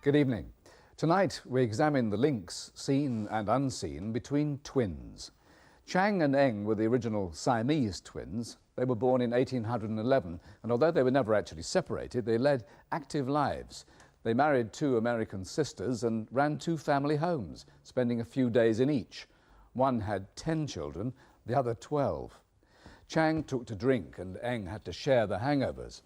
Good evening. Tonight we examine the links, seen and unseen, between twins. Chang and Eng were the original Siamese twins. They were born in 1811, and although they were never actually separated, they led active lives. They married two American sisters and ran two family homes, spending a few days in each. One had 10 children, the other 12. Chang took to drink and Eng had to share the hangovers.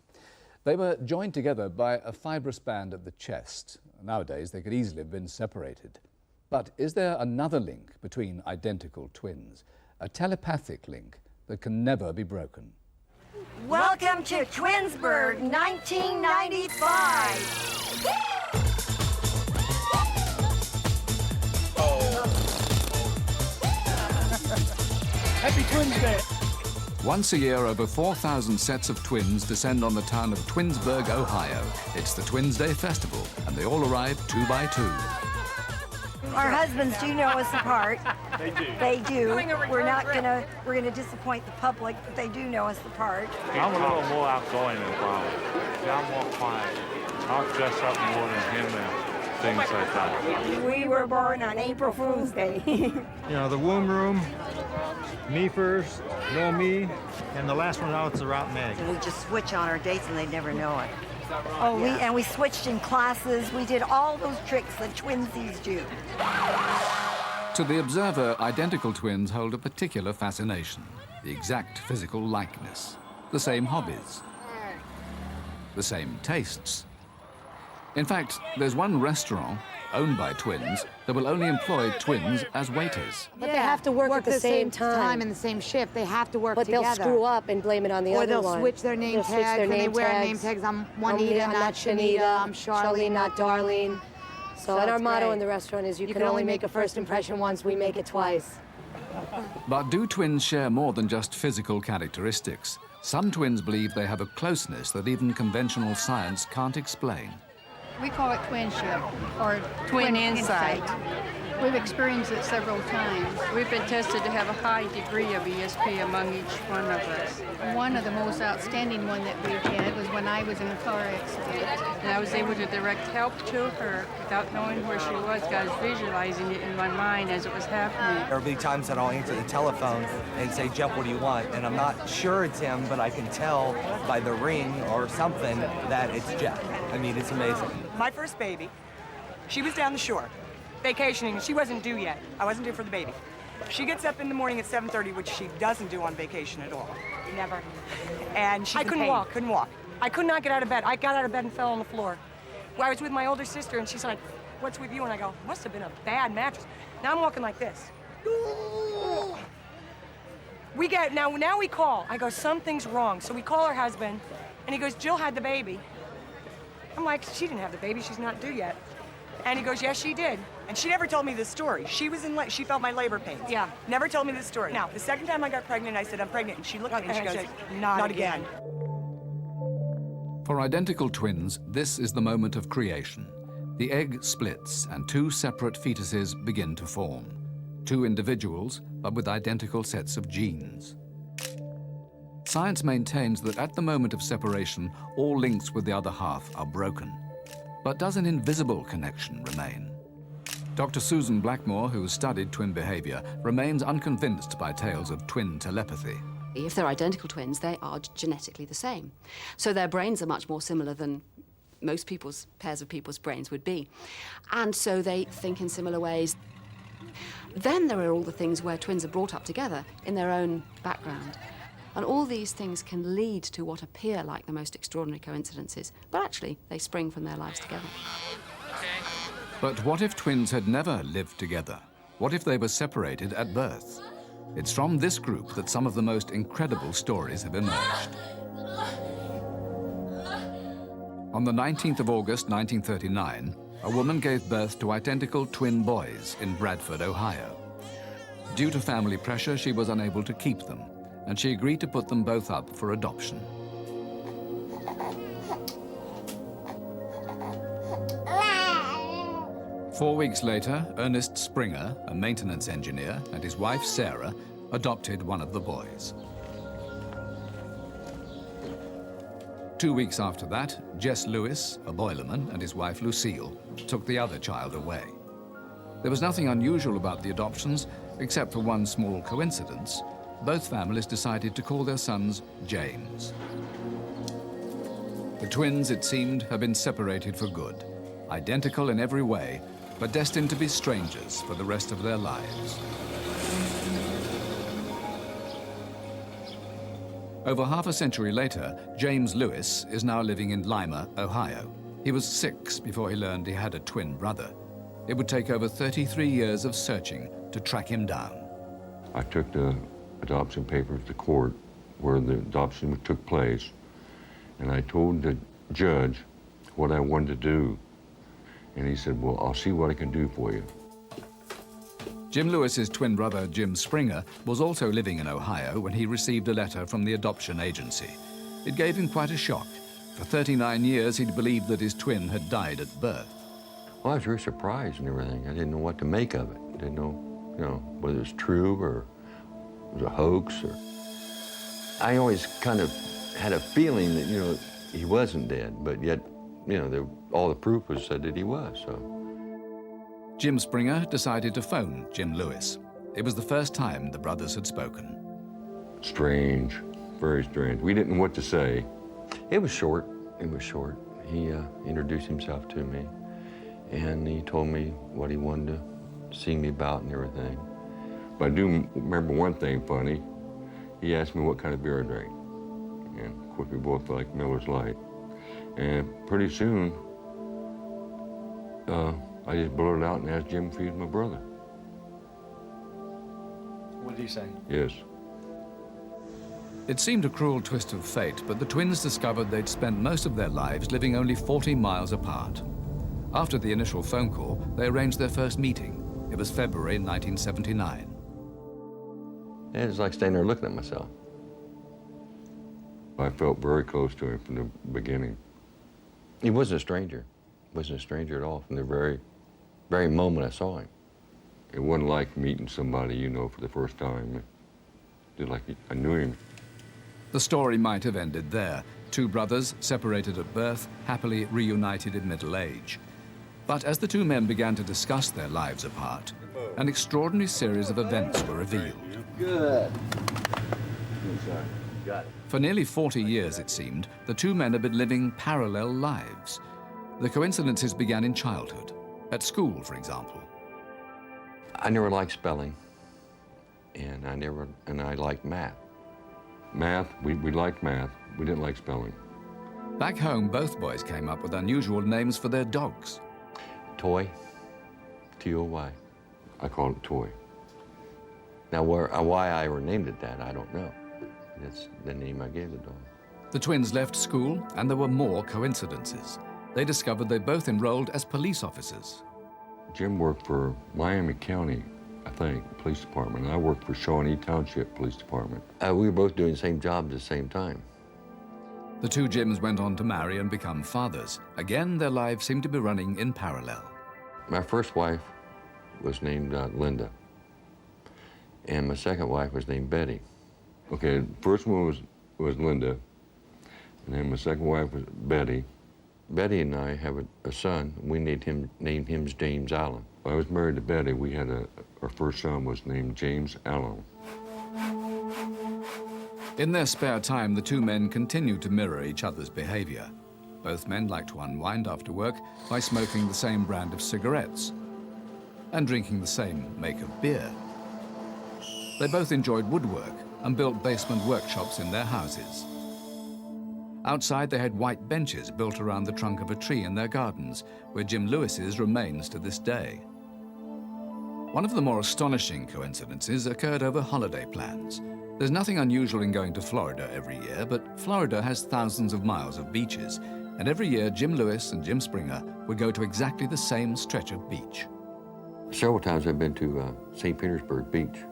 They were joined together by a fibrous band at the chest. Nowadays, they could easily have been separated. But is there another link between identical twins? A telepathic link that can never be broken. Welcome to Twinsburg, 1995. Happy Twins Day. Once a year, over 4,000 sets of twins descend on the town of Twinsburg, Ohio. It's the Twins Day Festival, and they all arrive 2 by 2. Our husbands do know us apart. They do. They do. We're gonna disappoint the public, but they do know us apart. I'm a little more outgoing than Bob. Yeah, I'm more quiet. I'll dress up more than him and things like that. We were born on April Fool's Day. You know, the womb room, me first, no me, and the last one out is the rotten egg. We just switch on our dates and they never know it. Oh, yeah. We switched in classes. We did all those tricks that twinsies do. To the observer, identical twins hold a particular fascination. The exact physical likeness, the same hobbies, the same tastes. In fact, there's one restaurant owned by twins that will only employ twins as waiters. But they have to work at the same time. In the same shift. They have to work but together. But they'll screw up and blame it on the other one. Or they'll switch their name tags, and they wear name tags. I'm Juanita, not Shanita. I'm Charlene, not Darlene. So and our motto in the restaurant is you can only make a first impression once, we make it twice. But do twins share more than just physical characteristics? Some twins believe they have a closeness that even conventional science can't explain. We call it twinship, or twin insight. We've experienced it several times. We've been tested to have a high degree of ESP among each one of us. One of the most outstanding one that we've had was when I was in a car accident. And I was able to direct help to her without knowing where she was. I was visualizing it in my mind as it was happening. There will be times that I'll answer the telephone and say, Jeff, what do you want? And I'm not sure it's him, but I can tell by the ring or something that it's Jeff. I mean, it's amazing. My first baby, she was down the shore, vacationing, and she wasn't due yet. I wasn't due for the baby. She gets up in the morning at 7:30, which she doesn't do on vacation at all. Never. And I couldn't walk. I could not get out of bed. I got out of bed and fell on the floor. Well, I was with my older sister, and she's like, what's with you? And I go, must have been a bad mattress. Now I'm walking like this. Now we call. I go, something's wrong. So we call her husband, and he goes, Jill had the baby. I'm like, she didn't have the baby, she's not due yet. And he goes, yes, she did. And she never told me this story. She felt my labor pains. Yeah. Never told me this story. Now, the second time I got pregnant, I said, I'm pregnant. And she looked at me and she goes, not again. For identical twins, this is the moment of creation. The egg splits and two separate fetuses begin to form. Two individuals, but with identical sets of genes. Science maintains that at the moment of separation, all links with the other half are broken. But does an invisible connection remain? Dr. Susan Blackmore, who has studied twin behavior, remains unconvinced by tales of twin telepathy. If they're identical twins, they are genetically the same. So their brains are much more similar than most pairs of people's brains would be. And so they think in similar ways. Then there are all the things where twins are brought up together in their own background. And all these things can lead to what appear like the most extraordinary coincidences, but actually they spring from their lives together. But what if twins had never lived together? What if they were separated at birth? It's from this group that some of the most incredible stories have emerged. On the 19th of August, 1939, a woman gave birth to identical twin boys in Bradford, Ohio. Due to family pressure, she was unable to keep them, and she agreed to put them both up for adoption. Four weeks later, Ernest Springer, a maintenance engineer, and his wife Sarah adopted one of the boys. 2 weeks after that, Jess Lewis, a boilerman, and his wife Lucille took the other child away. There was nothing unusual about the adoptions, except for one small coincidence. Both families decided to call their sons James. The twins, it seemed, had been separated for good, identical in every way, but destined to be strangers for the rest of their lives. Over half a century later, James Lewis is now living in Lima, Ohio. He was 6 before he learned he had a twin brother. It would take over 33 years of searching to track him down. I took the adoption papers to court where the adoption took place, and I told the judge what I wanted to do. And he said, well, I'll see what I can do for you. Jim Lewis's twin brother, Jim Springer, was also living in Ohio when he received a letter from the adoption agency. It gave him quite a shock. For 39 years, he'd believed that his twin had died at birth. Well, I was very surprised and everything. I didn't know what to make of it. Didn't know, whether it was true or it was a hoax. Or I always kind of had a feeling that, he wasn't dead, but yet, all the proof was said that he was, so. Jim Springer decided to phone Jim Lewis. It was the first time the brothers had spoken. Strange, very strange. We didn't know what to say. It was short. He introduced himself to me, and he told me what he wanted to see me about and everything. But I do remember one thing funny. He asked me what kind of beer I drank. And of course we both liked Miller's Light. And pretty soon, I just blurted out and asked Jim if he was my brother. What did he say? Yes. It seemed a cruel twist of fate, but the twins discovered they'd spent most of their lives living only 40 miles apart. After the initial phone call, they arranged their first meeting. It was February 1979. It was like standing there looking at myself. I felt very close to him from the beginning. He wasn't a stranger. He wasn't a stranger at all from the very moment I saw him. It wasn't like meeting somebody, for the first time. Just like I knew him. The story might have ended there. Two brothers, separated at birth, happily reunited in middle age. But as the two men began to discuss their lives apart, an extraordinary series of events were revealed. Good. Got it. For nearly 40 years, it seemed, the two men had been living parallel lives. The coincidences began in childhood, at school, for example. I never liked spelling, and I liked math. Math, we liked math. We didn't like spelling. Back home, both boys came up with unusual names for their dogs. Toy, T-O-Y. I called it Toy. Now, why I ever named it that, I don't know. That's the name I gave the dog. The twins left school, and there were more coincidences. They discovered they both enrolled as police officers. Jim worked for Miami County, I think, Police Department, and I worked for Shawnee Township Police Department. We were both doing the same job at the same time. The two Jims went on to marry and become fathers. Again, their lives seemed to be running in parallel. My first wife was named Linda, and my second wife was named Betty. Okay, the first one was Linda, and then my second wife was Betty. Betty and I have a son. We named him James Allen. I was married to Betty. We had our first son was named James Allen. In their spare time, the two men continued to mirror each other's behavior. Both men liked to unwind after work by smoking the same brand of cigarettes and drinking the same make of beer. They both enjoyed woodwork and built basement workshops in their houses. Outside, they had white benches built around the trunk of a tree in their gardens, where Jim Lewis's remains to this day. One of the more astonishing coincidences occurred over holiday plans. There's nothing unusual in going to Florida every year, but Florida has thousands of miles of beaches, and every year Jim Lewis and Jim Springer would go to exactly the same stretch of beach. Several times I've been to St. Petersburg Beach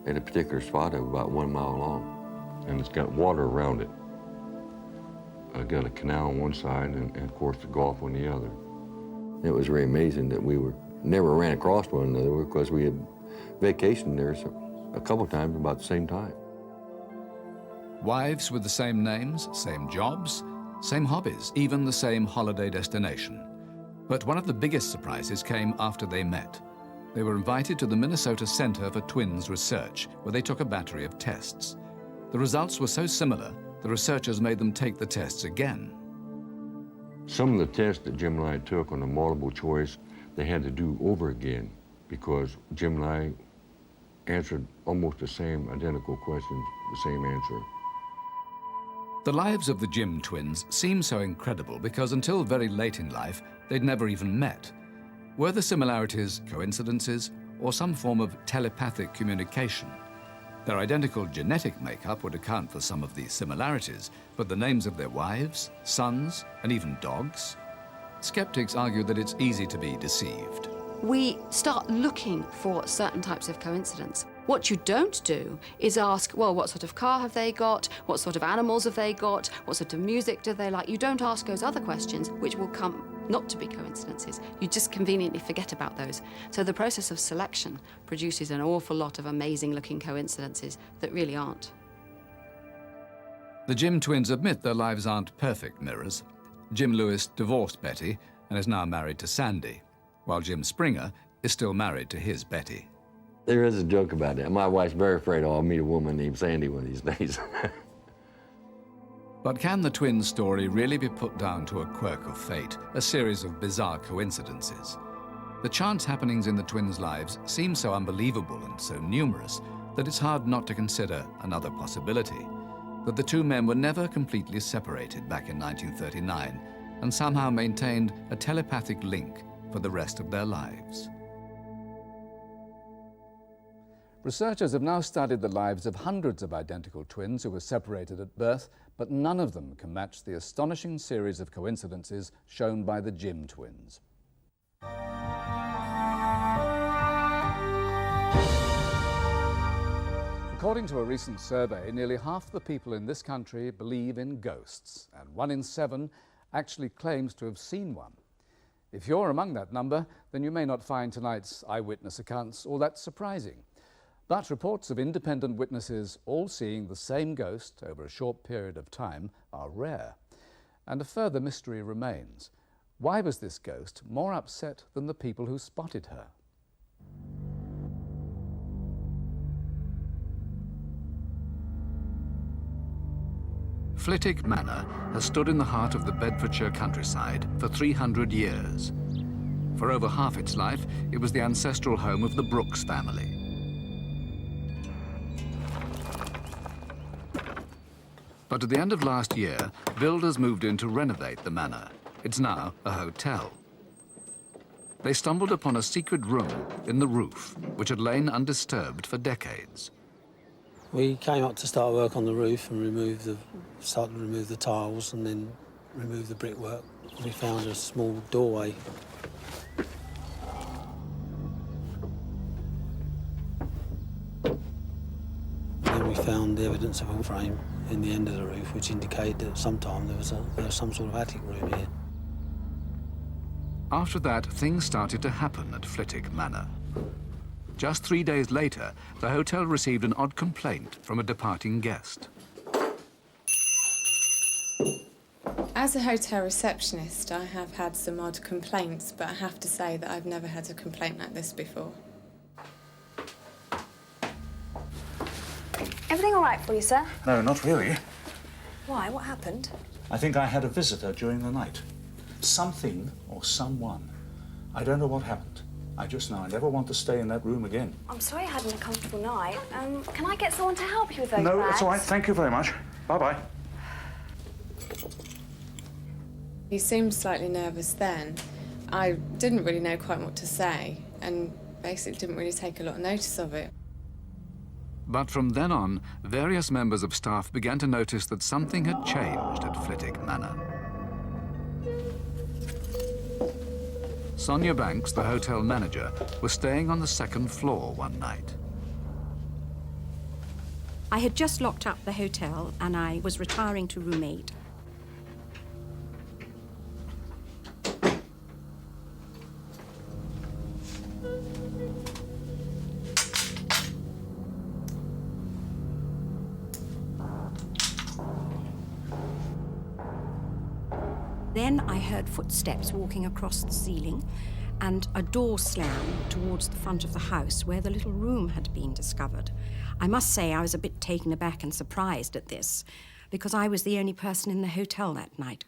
at a particular spot of about 1 mile long. And it's got water around it. I've got a canal on one side and of course the Gulf on the other. It was very amazing that we never ran across one another because we had vacationed there a couple times about the same time. Wives with the same names, same jobs, same hobbies, even the same holiday destination. But one of the biggest surprises came after they met. They were invited to the Minnesota Center for Twins Research, where they took a battery of tests. The results were so similar, the researchers made them take the tests again. Some of the tests that Jim and I took on the multiple choice, they had to do over again because Jim and I answered almost the same identical questions, the same answer. The lives of the Jim twins seem so incredible because until very late in life, they'd never even met. Were the similarities coincidences or some form of telepathic communication? Their identical genetic makeup would account for some of these similarities, but the names of their wives, sons, and even dogs? Skeptics argue that it's easy to be deceived. We start looking for certain types of coincidence. What you don't do is ask, well, what sort of car have they got? What sort of animals have they got? What sort of music do they like? You don't ask those other questions, which will come not to be coincidences. You just conveniently forget about those. So the process of selection produces an awful lot of amazing-looking coincidences that really aren't. The Jim twins admit their lives aren't perfect mirrors. Jim Lewis divorced Betty and is now married to Sandy, while Jim Springer is still married to his Betty. There is a joke about that. My wife's very afraid I'll meet a woman named Sandy one of these days. But can the twins' story really be put down to a quirk of fate, a series of bizarre coincidences? The chance happenings in the twins' lives seem so unbelievable and so numerous that it's hard not to consider another possibility, that the two men were never completely separated back in 1939 and somehow maintained a telepathic link for the rest of their lives. Researchers have now studied the lives of hundreds of identical twins who were separated at birth, but none of them can match the astonishing series of coincidences shown by the Jim twins. According to a recent survey, nearly half the people in this country believe in ghosts, and 1 in 7 actually claims to have seen one. If you're among that number, then you may not find tonight's eyewitness accounts all that surprising. But reports of independent witnesses all seeing the same ghost over a short period of time are rare. And a further mystery remains. Why was this ghost more upset than the people who spotted her? Flitwick Manor has stood in the heart of the Bedfordshire countryside for 300 years. For over half its life, it was the ancestral home of the Brooks family. But at the end of last year, builders moved in to renovate the manor. It's now a hotel. They stumbled upon a secret room in the roof, which had lain undisturbed for decades. We came up to start work on the roof and started to remove the tiles and then remove the brickwork. We found a small doorway. Then we found the evidence of a frame in the end of the roof, which indicated that sometime there was some sort of attic room here. After that, things started to happen at Flitwick Manor. Just 3 days later, the hotel received an odd complaint from a departing guest. As a hotel receptionist, I have had some odd complaints, but I have to say that I've never had a complaint like this before. Everything all right for you, sir? No, not really. Why? What happened? I think I had a visitor during the night. Something or someone. I don't know what happened. I just know I never want to stay in that room again. I'm sorry you had an uncomfortable night. Can I get someone to help you with those No, bags? it's all right. Thank you very much. Bye-bye. He seemed slightly nervous then. I didn't really know quite what to say and basically didn't really take a lot of notice of it. But from then on, various members of staff began to notice that something had changed at Flitwick Manor. Sonia Banks, the hotel manager, was staying on the 2nd floor one night. I had just locked up the hotel and I was retiring to room 8. Then I heard footsteps walking across the ceiling and a door slam towards the front of the house where the little room had been discovered. I must say I was a bit taken aback and surprised at this, because I was the only person in the hotel that night.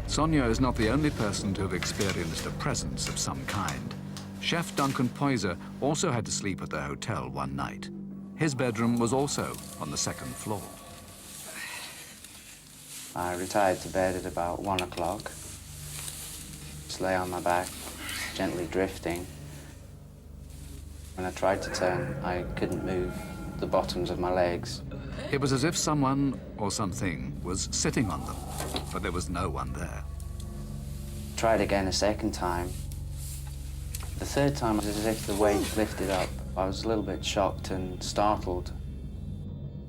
Sonia is not the only person to have experienced a presence of some kind. Chef Duncan Poyser also had to sleep at the hotel one night. His bedroom was also on the second floor. I retired to bed at about 1 o'clock. Just lay on my back, gently drifting. When I tried to turn, I couldn't move the bottoms of my legs. It was as if someone or something was sitting on them, but there was no one there. Tried again a second time. The third time was as if the weight lifted up. I was a little bit shocked and startled.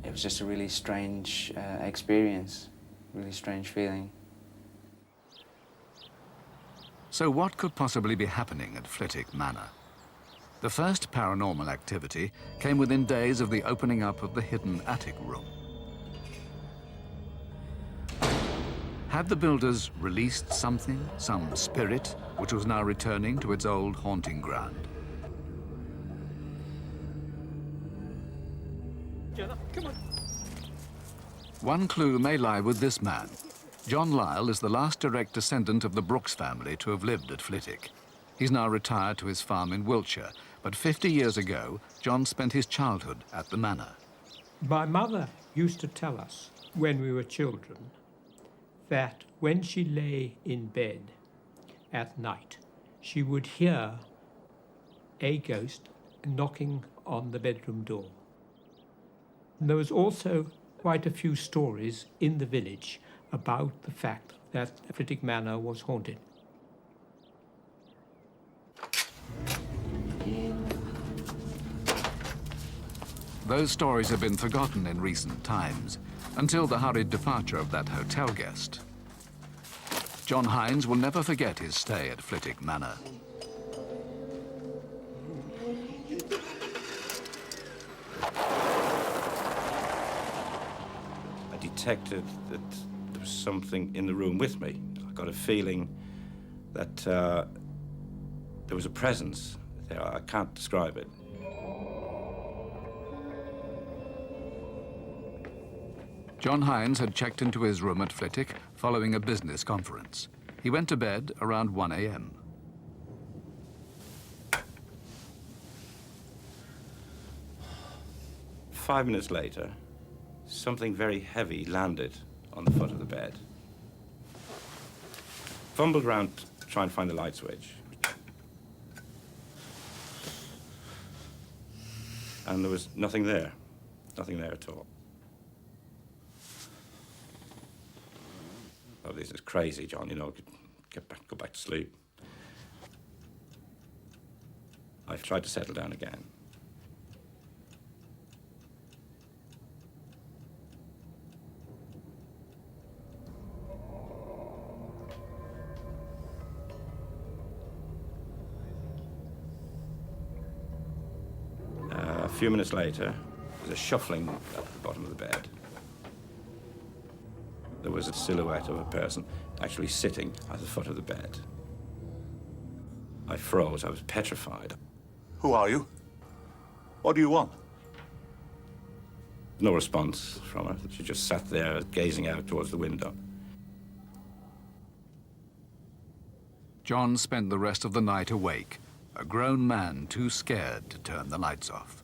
It was just a really strange experience, really strange feeling. So what could possibly be happening at Flitwick Manor? The first paranormal activity came within days of the opening up of the hidden attic room. Had the builders released something, some spirit, which was now returning to its old haunting ground? Come on. One clue may lie with this man. John Lyle is the last direct descendant of the Brooks family to have lived at Flitwick. He's now retired to his farm in Wiltshire, but 50 years ago, John spent his childhood at the manor. My mother used to tell us when we were children that when she lay in bed at night, she would hear a ghost knocking on the bedroom door. And there was also quite a few stories in the village about the fact that Flitwick Manor was haunted. Those stories have been forgotten in recent times, until the hurried departure of that hotel guest. John Hines will never forget his stay at Flitwick Manor. I detected that there was something in the room with me. I got a feeling that there was a presence there. I can't describe it. John Hines had checked into his room at Flitwick following a business conference. He went to bed around 1 a.m. Five minutes later, something very heavy landed on the foot of the bed. Fumbled around trying to find the light switch. And there was nothing there at all. Oh, this is crazy, John, you know, go back to sleep. I tried to settle down again. A few minutes later, there's a shuffling at the bottom of the bed. There was a silhouette of a person actually sitting at the foot of the bed. I froze. I was petrified. Who are you? What do you want? No response from her. She just sat there gazing out towards the window. John spent the rest of the night awake, a grown man too scared to turn the lights off.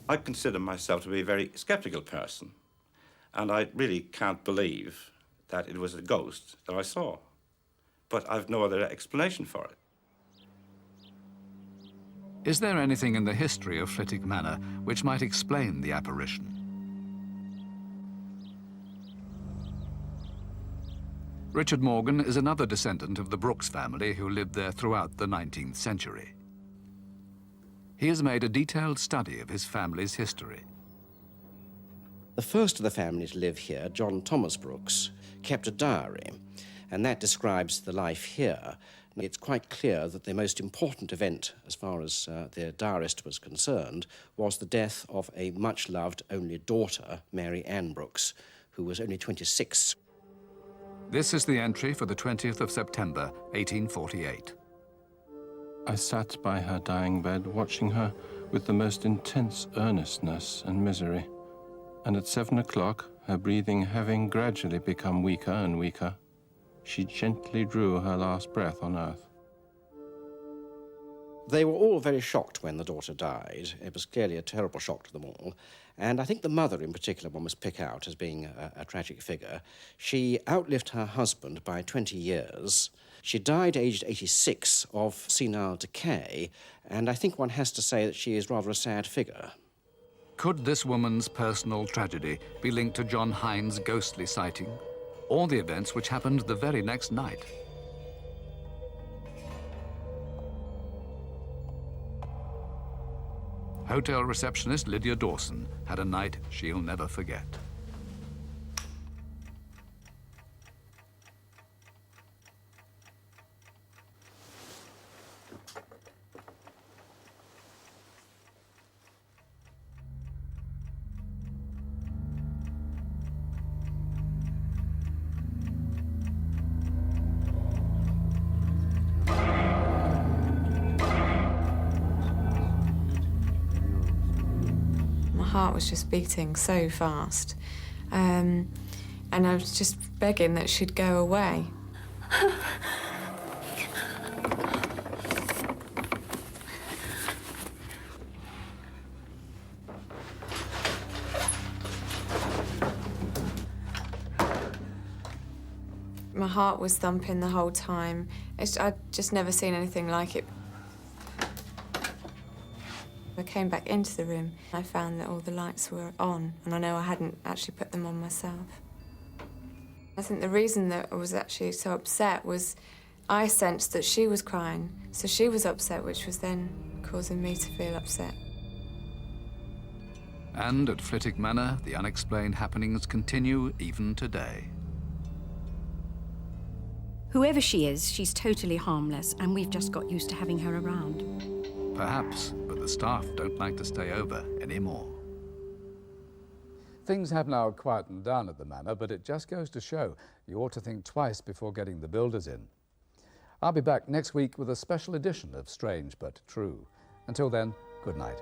I consider myself to be a very skeptical person, and I really can't believe that it was a ghost that I saw. But I've no other explanation for it. Is there anything in the history of Flitwick Manor which might explain the apparition? Richard Morgan is another descendant of the Brooks family who lived there throughout the 19th century. He has made a detailed study of his family's history. The first of the family to live here, John Thomas Brooks, kept a diary, and that describes the life here. It's quite clear that the most important event, as far as their diarist was concerned, was the death of a much-loved only daughter, Mary Ann Brooks, who was only 26. This is the entry for the 20th of September, 1848. I sat by her dying bed, watching her with the most intense earnestness and misery. And at 7 o'clock, her breathing having gradually become weaker and weaker, she gently drew her last breath on earth. They were all very shocked when the daughter died. It was clearly a terrible shock to them all. And I think the mother in particular one must pick out as being a tragic figure. She outlived her husband by 20 years. She died aged 86 of senile decay, and I think one has to say that she is rather a sad figure. Could this woman's personal tragedy be linked to John Hines' ghostly sighting, or the events which happened the very next night? Hotel receptionist Lydia Dawson had a night she'll never forget. My heart was just beating so fast. And I was just begging that she'd go away. My heart was thumping the whole time. I'd just never seen anything like it. I came back into the room. I found that all the lights were on, and I know I hadn't actually put them on myself. I think the reason that I was actually so upset was I sensed that she was crying, so she was upset, which was then causing me to feel upset. And at Flitwick Manor, the unexplained happenings continue even today. Whoever she is, she's totally harmless, and we've just got used to having her around. Perhaps, but the staff don't like to stay over anymore. Things have now quietened down at the manor, but it just goes to show you ought to think twice before getting the builders in. I'll be back next week with a special edition of Strange But True. Until then, good night.